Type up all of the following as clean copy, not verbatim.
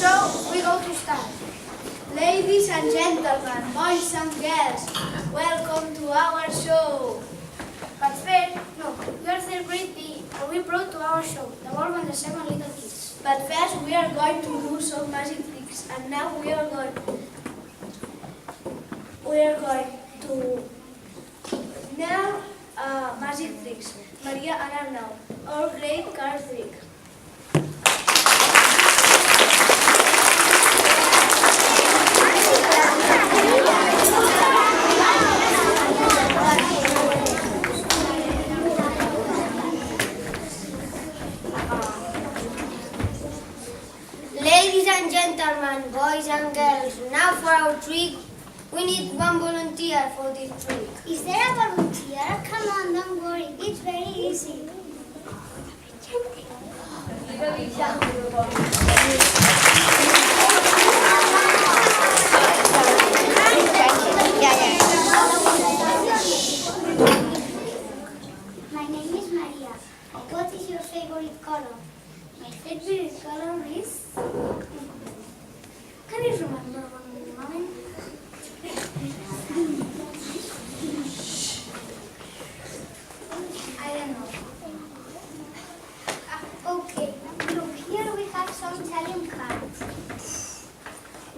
So we go to start. Ladies and gentlemen, boys and girls, welcome to our show. But first, we are celebrating and we brought to our show the World and the Seven Little Kids. But first we are going to do some magic tricks, and now we are going to now magic tricks. Maria and Arnau, our great card trick. Ladies and gentlemen, boys and girls, now for our trick, we need one volunteer for this trick. Is there a volunteer? Come on, don't worry. It's very easy. My name is Maria. What is your favorite color? My favorite color is... Can you remember one moment? I don't know. Okay, look, here we have some Italian cards.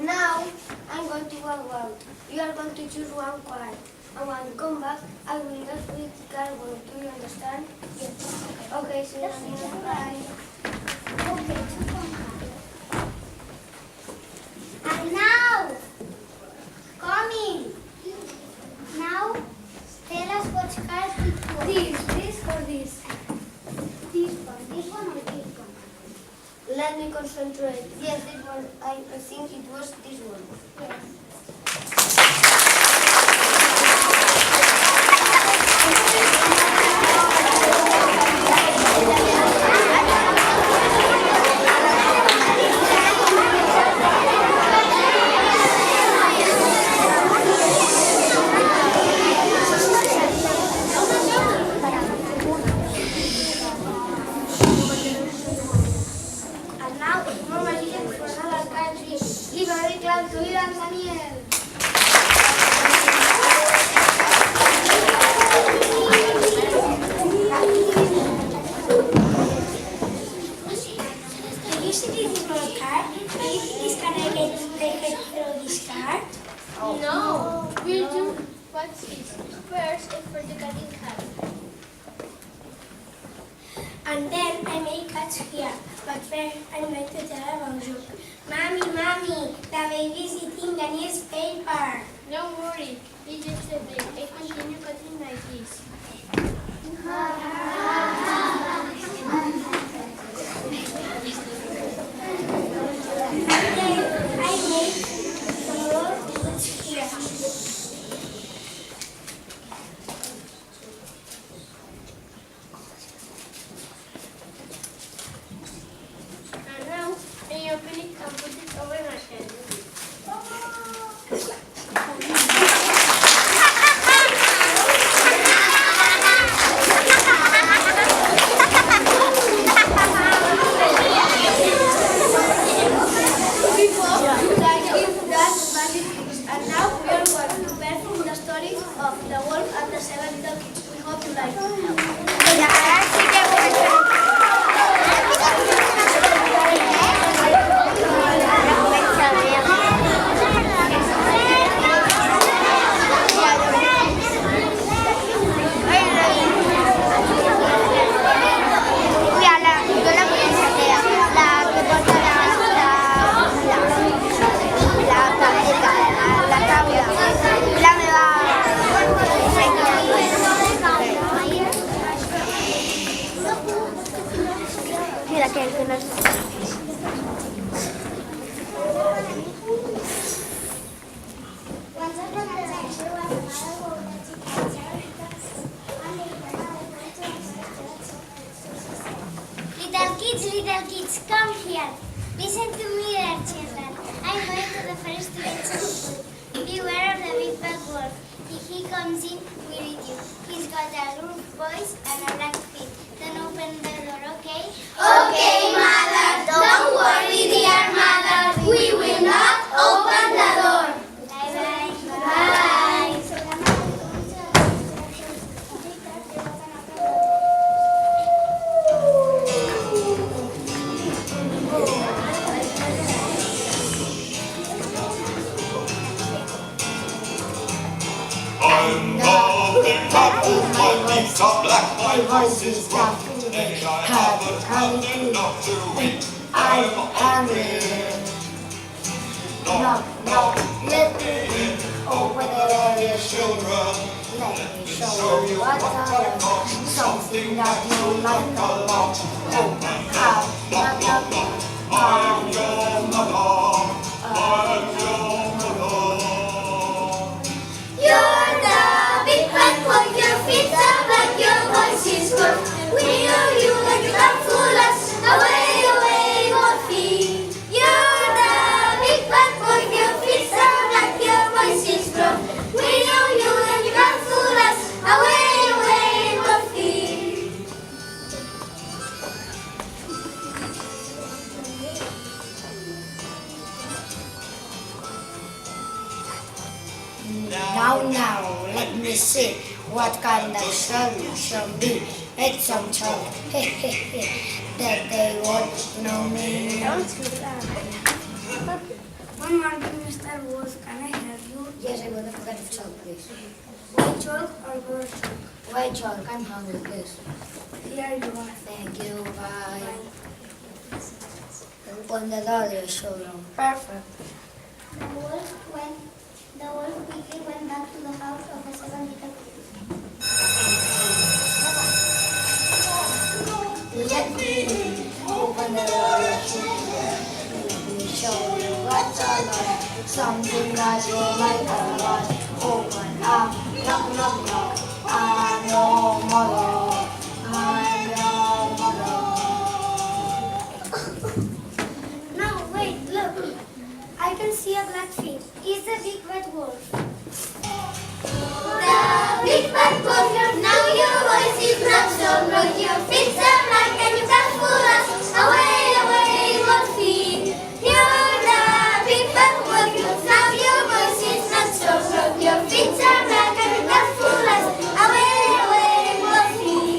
Now, I'm going to walk out. You are going to choose one card. And when you come back, I will just read the card. Do you understand? Yes. Okay, see you later. Bye. Okay, choose one card. And now, coming. Now, tell us what card to choose. This or this? This one or this one? Let me concentrate. Yes, this one. I think it was this one. Yes. And now, more magician for another country. Give a big clap to Ilan Daniel. Do you see this little card? Do you think this card I get through this card? No, we'll do what's this. First, for the cutting card. And then I may cut here. But first, I'm going to tell about you. Mommy, the baby is eating the newspaper. Don't worry, it's just a break. I continue cutting like this. And then I make some more boots here. And now, I open it and put it over my head. And now we are going to perform the story of the wolf and the seven little kids. We hope you like it. Once upon a time, there was a mother who wanted to catch everything. Little kids, come here. Listen to me, dear children. I'm going to the first lesson. Beware of the big bad wolf. If he comes in, we read you. He's got a rude voice and a black feet. Don't open the door, okay? Okay, mother. Don't worry, dear mother. My voice is tough today. Happy, happy, I'm hungry. Knock, knock, let me in. Open the door, children. Let me show you what I am. Something that you like a lot. Open up, knock, knock, knock. I'm your mother. I'm your mother. You're the big bad boy, your feet are black, your voice is good. We know you like you come fool us. Away, away, Wolfie. You're the big bad boy, your feet are black, your voice is good. We know you like you come fool us. Away, away, Wolfie. Now, let me see what kind of solution be. It's some trouble, that they won't know me. One morning, Mr. Wolf, can I help you? Yes, I want to forget of chalk, please. White chalk or brown chalk? White chalk, I'm hungry, please. Here you are. Thank you, bye. Open the door, dear children. Perfect. The wolf quickly went back to the house of the seven little pigs. Let me open the door, dear children. Let me show you what's all on. Something that you like a lot. Open up, knock, knock, knock. I'm your mother. I'm your mother. No, wait, look. I can see a black feet. It's the big bad wolf. The big bad wolf, now your voice is not so loud. Your feet are black and you can fool us. Away, away, Wolfie. You're the big bad wolf, now your voice is not so loud. Your feet are black and you can fool us. Away, away, Wolfie.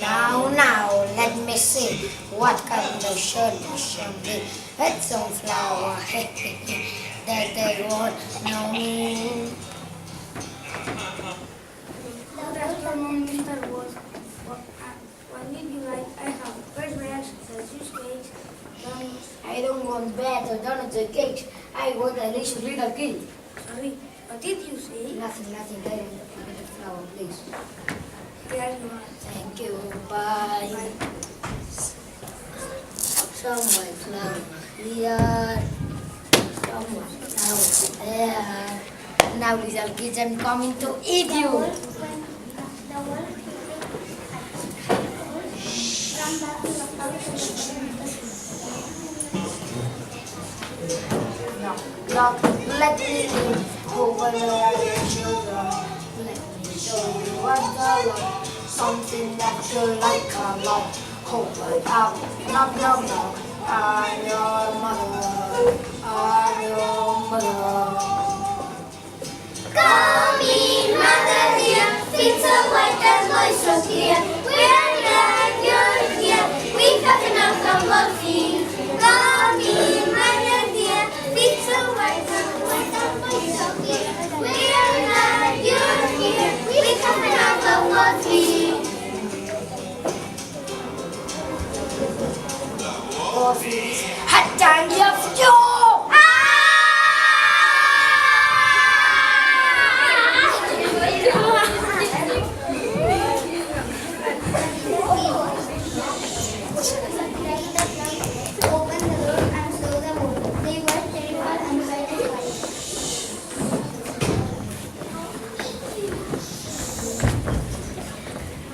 Now, let me see what kind of solution be. It's some flower, that they won't know me. Good afternoon, Mr. Wolf. What would you like? I have first bread, sausage cakes, donuts. I don't want bread or donuts or cakes. I want a delicious little kid. Sorry, what did you say? Nothing, I want a packet of flour, please. Here you are. Thank you, bye. Some white flour here, some white flour there. Now little kids, I'm coming to eat The you. wolf ran back to the house of the seven little pigs. Knock, let me in. Open the door, children. Let me show you what's all on. Something that you like a lot. Open up, knock, knock, knock. I'm your mother. I'm your mother. Come in, mother dear, feet so white and voice so clear. We're glad you're here. We have enough of Wolfie. Come in, mother dear, feet so white and voice so clear. We're glad you're here. We have enough of Wolfie. Hot dang, of you! Open the door and saw the wolf. They were terrified and satisfied.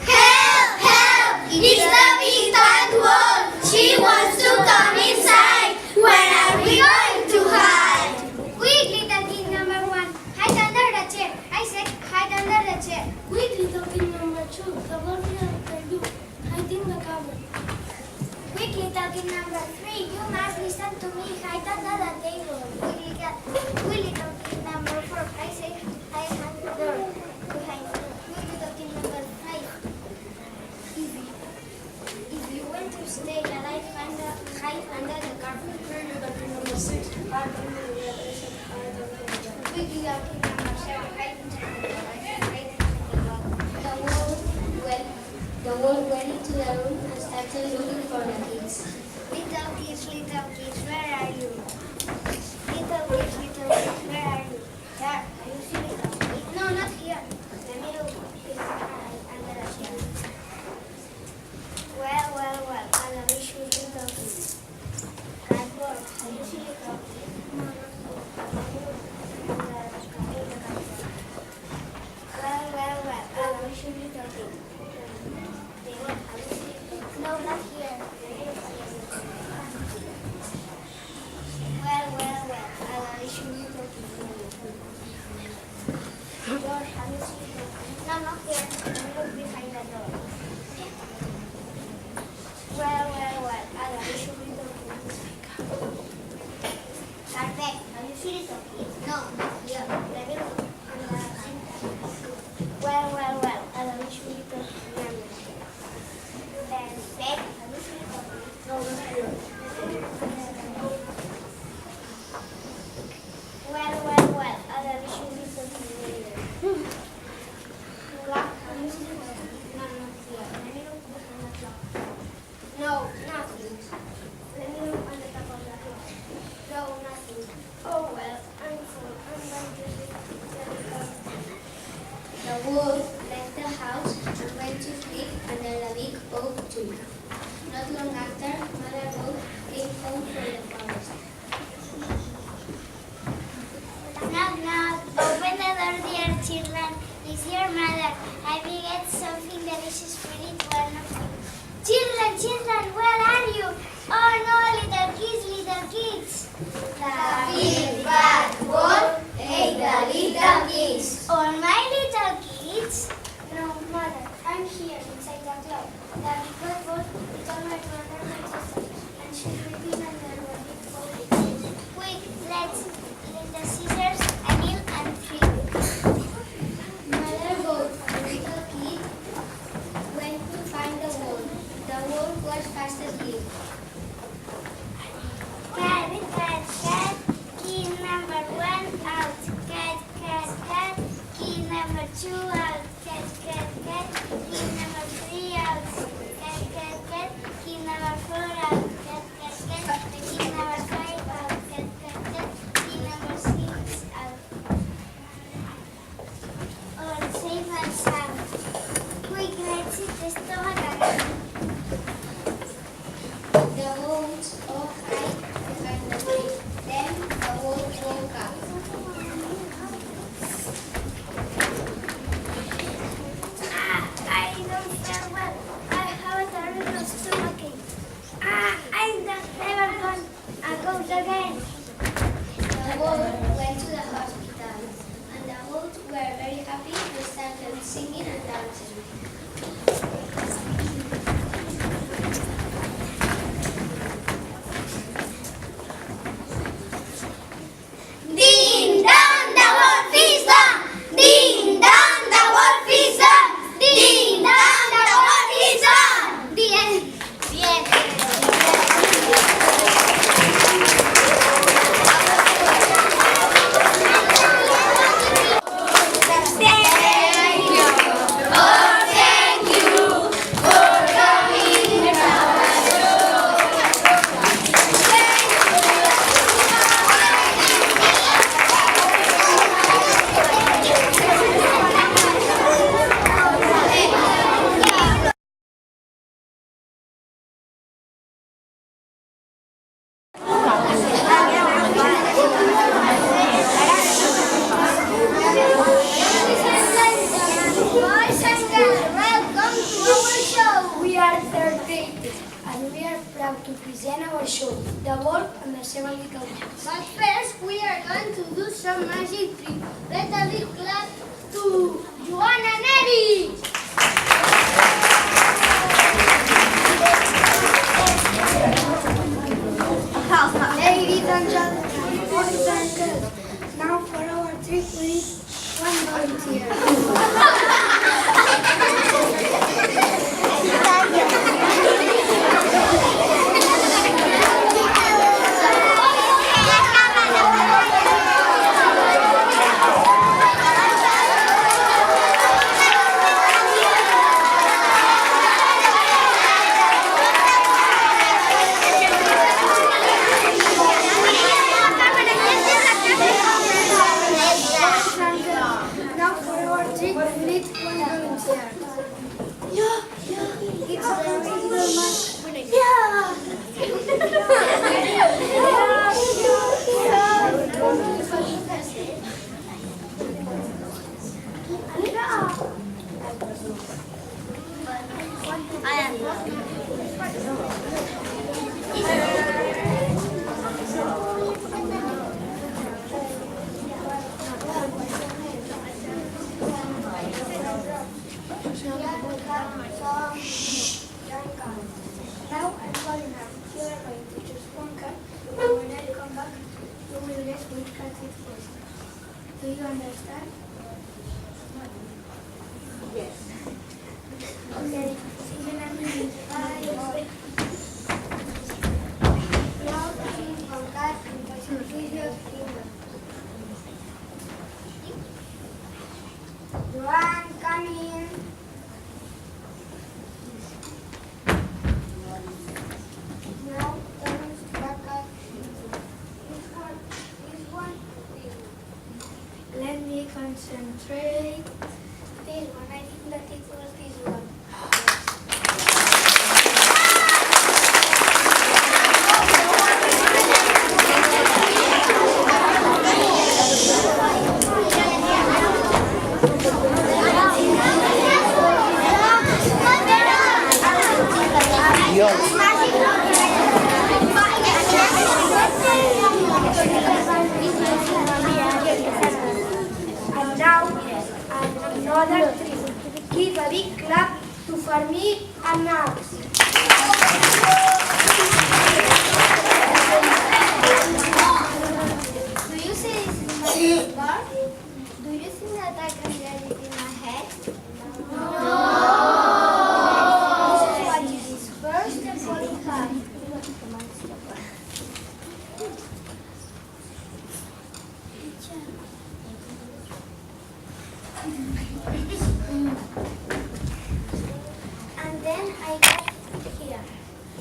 Help! Help! It's the big bad wolf. She wants to come inside. Where are we going? The wolf went into the room and started looking for the kids. Little kids, where are you? Little kids, where are you? There, are you see little kids? No, not here. The middle is under the chair. Well, I will show you little kids. Cardboard, are you see little kids? No, not here. Well, I will show you little kids. No, not here. Well, I will show you the door. Have you seen it? No, not here. Look behind the door. Well, I will show you the carpet. Have you seen it? No, not here. Let me look on the center. Well, I will show you the bed. Have you seen it? No, not here. Well, I will show you something later. Clock, have you seen it? No, not here. Let me look behind the clock. No, nothing. Let me look on the top of the clock. No, nothing. Oh well, I'm full. I'm going to sleep. The wolf left the house and went to sleep under the big oak tree. Not long after, Mother Wolf came home from the forest. Knock. Open the door, dear children. It's your mother. I will get something delicious for each one of you. Children, where are you? Oh no, little kids. The big bad wolf ate the little kids. All my little kids. No, Mother, I'm here inside the cloud. The big bad wolf is all my brother and sister, and she's sleeping under the big oak. Quick, let's get the scissors, a nail, and three. Mother wolf and little kid went to find the wolf. The wolf was fast asleep. Cat. Key number 1 out. Cat. Key number 2 out. Cat. Key number 3 out. Cat. Key number 4 out. Cat. Key number 5 out. Cat. Key number 6 out. All safe and sound. Quick, let's hit the stomach again. The wolves all hid behind the tree. Then the wolf woke up. I don't feel well. I have a terrible stomachache. I'm never gonna go again. The wolf went to the hospital, and the wolves were very happy. They started singing and dancing. Ding dong, the wolf is gone. Ding dong, the wolf is gone. Ding dong, the wolf is gone. The end. Boys and girls, welcome to our show. We are third graders and we are proud to present our show, The Wolf and the Seven Little Kids. But first, we are going to do some magic trick. Let a big clap to Joanna and Eddie. Ladies and gentlemen, boys and girls, now for our trick we need one volunteer. it first. Do you understand? Yes. Okay. See you in a minute. Bye. Now please contact with your finger. Joanne, come in. Now turn back at this one. Let me concentrate. This one, I think that it was this one. And now, another three. Give a big clap to Fermi and Max. Do you see this in my bar? Do you think that I can get it in my head? This is what you did first and falling hard. And then I got here.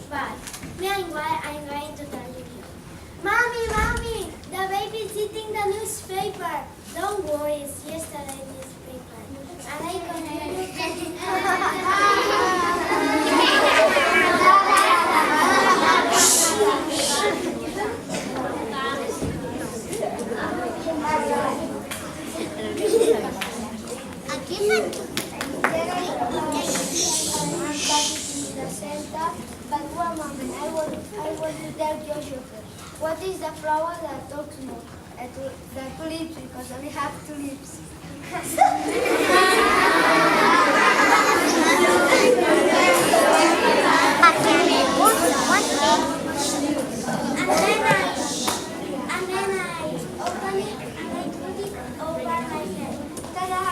But meanwhile, I'm going to tell you here. Mommy, the baby's eating the newspaper. Don't worry, it's yesterday's newspaper. And I But one moment, I want to tell Joshua first. What is the flower that talks more? The tulips, because only have tulips. and then I open it and I put it over my head. Ta-da!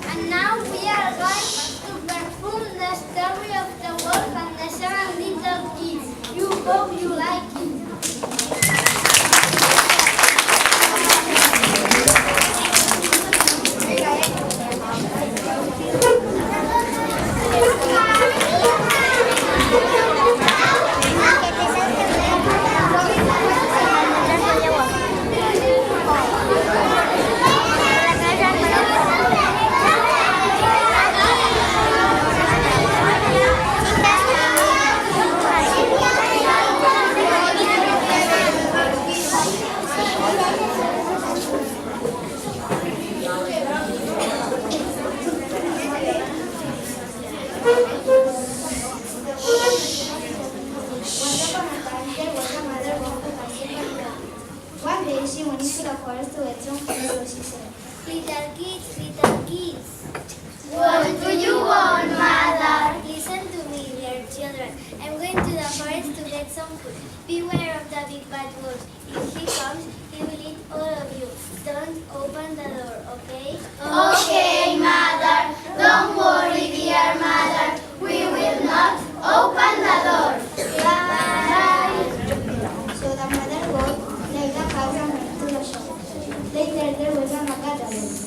And now we are going to perform the story of the wolf and the 7 little kids. You hope you like it. One day she went into the forest to get some food, so she said, Little kids, What do you want, mother? listen to me, dear children. I'm going to the forest to get some food. Beware of the big bad wolf. If he comes, he will eat all of you. Don't open the door, okay? Okay, mother. Don't worry, dear mother. We will not open the door. Bye. so the mother wolf left the house and went to the shop. Later there was another wolf.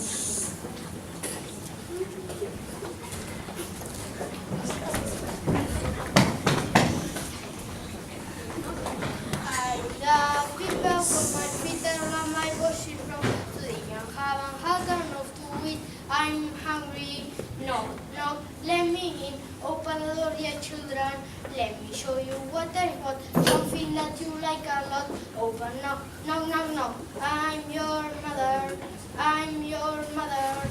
I love people for my Peter and my worship from today. I haven't had enough to eat. I'm hungry. No, let me in. Open the door, dear children. Let me show you what I got. Something that you like a lot. Open, knock. I'm your mother. I'm your mother.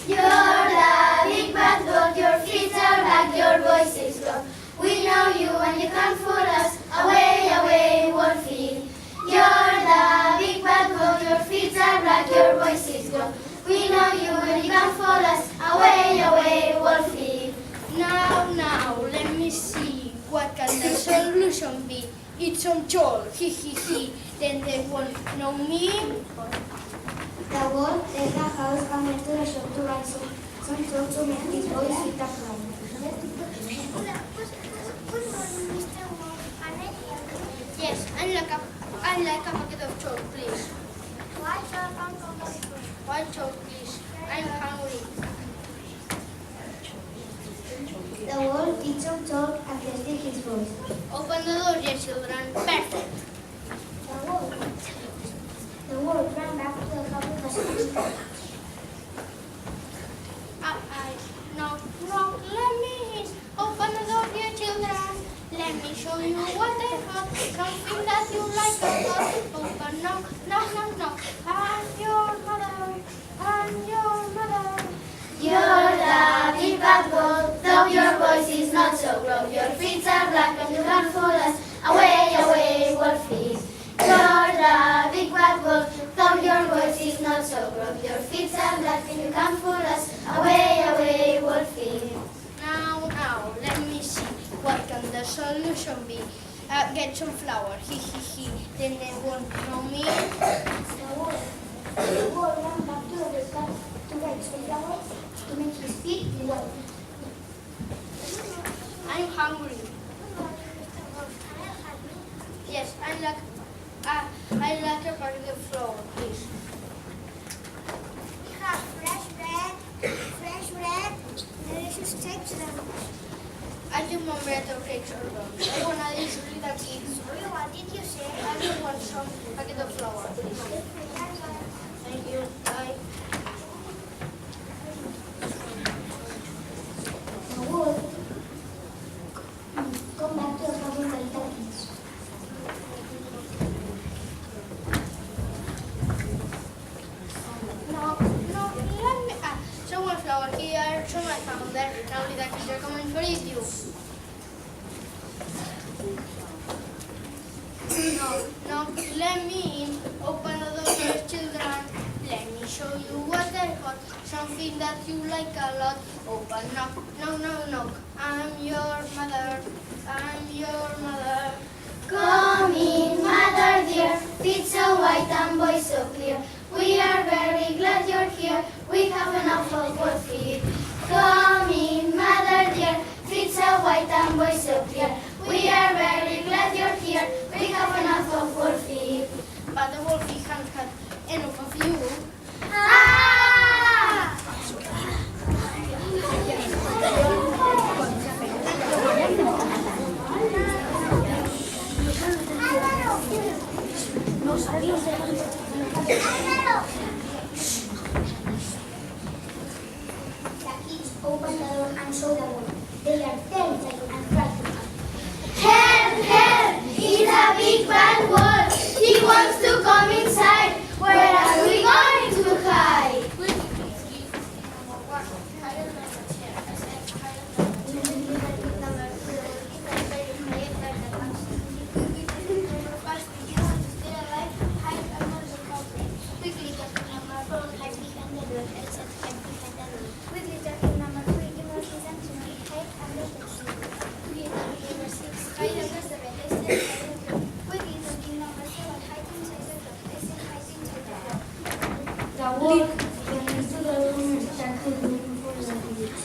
You're the big bad wolf. Your feet are black, your voice is rough. We know you and you can't fool us. Away, away, wolfie. but you can't follow us. Away, away, Wolfie. Now, let me see. What can the solution be? It's some troll, he. Then they won't know me. The wolf left the house and went to the shop to buy some salt to make his voice fit the fly. Good morning, Mr. Wolf. Can I help you? Yes, I'd like a packet of chalk, please. White chalk and coconut fruit. White chalk, please. I'm hungry. The wolf did some talk and tested his voice. Open the door, dear children. Perfect. The wolf ran back to the house with the salt. No, let me in. Open the door, dear children. Let me show you what I have. Something that you like a lot. Open, knock. I'm your mother. You're the big bad wolf, though your voice is not so gruff. Your feet are black and you can't fool us. Away, away, Wolfie. You're the big bad wolf, though your voice is not so gruff. Your feet are black and you can't fool us. Away, away, Wolfie. Now, let me see. What can the solution be? Get some flour, he. Then they won't know me. The wolf ran back to the car to get some flour to make his feet well. I'm hungry. Yes, I'd like a packet of flour, please. We have fresh bread, delicious cakes and I do want bread or cakes or buns. I want to these little kids. what did you say? I just want some packet of flour, please. Thank you. Bye. The wolf come back to the house with the little kids. No, let me. Someone flour here, someone found there. Now little kids are coming for you. No, let me in. Open the door, dear children. Let me show you what I got. Something that you like a lot. Open, knock. I'm your mother. Come in, mother dear, feet so white and voice so clear. We are very glad you're here. We have enough of Wolfie. Come in, mother dear, feet so white and voice so clear. We are very glad you're here. We have enough of Wolfie. But the wolf can't have enough of you. Ah! The kids open the door and saw the wolf. They are terrified and frightened. Help! It's a big bad wolf. He wants to come inside. Where are we going to hide? The wolf went into the room and started looking for the kids.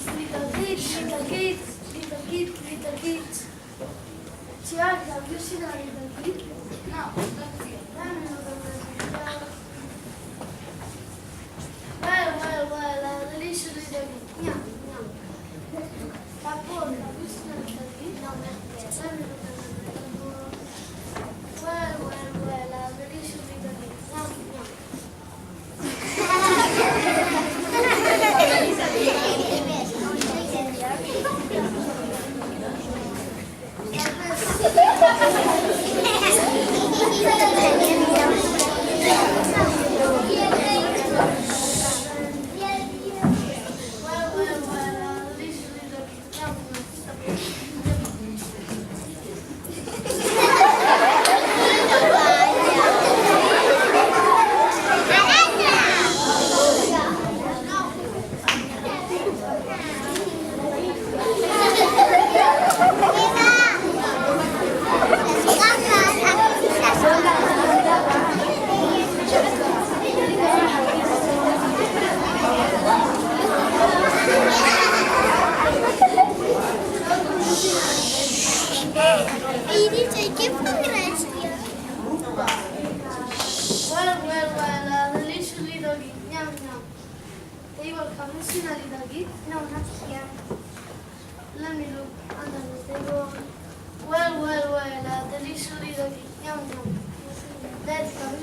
Little kids. Child, have you seen a little kid? No, not yet. Well, a delicious little kid. No. Paul, have you seen a little kid? No, not yet. Well, a delicious little kid. No. Ha ha ha!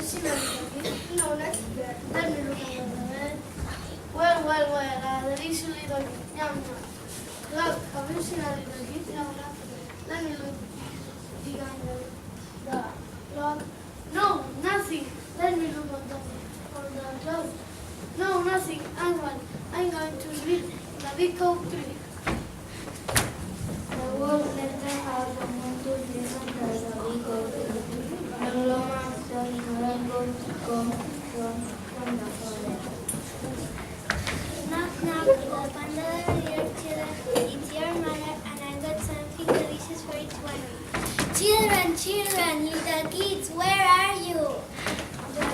seen a little kid? No, not yet. Let me look at it. Well, there is a little kid. Yum, yum. Look, have you seen a little kid? No, not yet. Let me look behind the log. No, nothing. Let me look on the log. No, nothing. I'm going to read the big oak tree. The wolf left the house and went to listen to the big oak tree. The lawman saw him come from the forest. Knock, knock, open the door, dear children. It's your mother, and I've got something delicious for each one of you. Children, little kids, where are you? The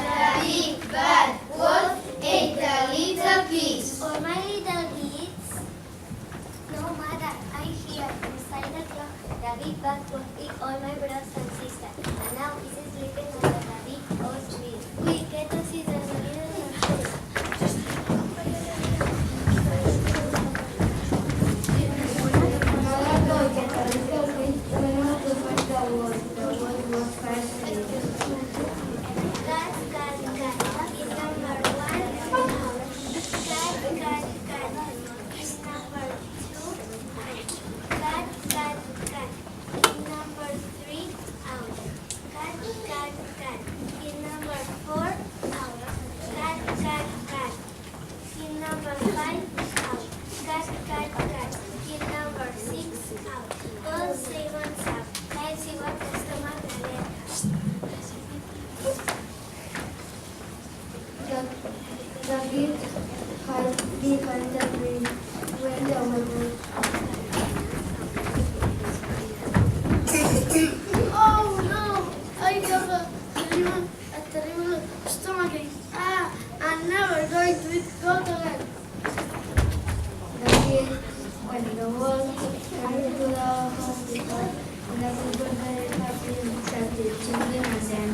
big bad wolf ate the little kids. For my little kids? No, mother, I'm here, inside the clock. The big bad wolf ate all my brothers and sisters, and now he's sleeping under the big oak tree. We get to see the little house. Mother told the little fish went out to find the wolf. The wolf was fascinated. Cat, cat, cat is number 1 out. Cat, cat, cat is number 2 out. Cat, cat, cat is number 3 out. Cat, cat, cat is number 4 out. Cat, cat, cat is number 5 out. Cat, cat, cat is number 6 out. All 7 out. Let's see what customer can The kid had behind the tree when the wolf Oh no! I have a terrible stomachache. I'm never going to eat goat again. The kid, when the wolf carried to the hospital, and the people very happy that the children and them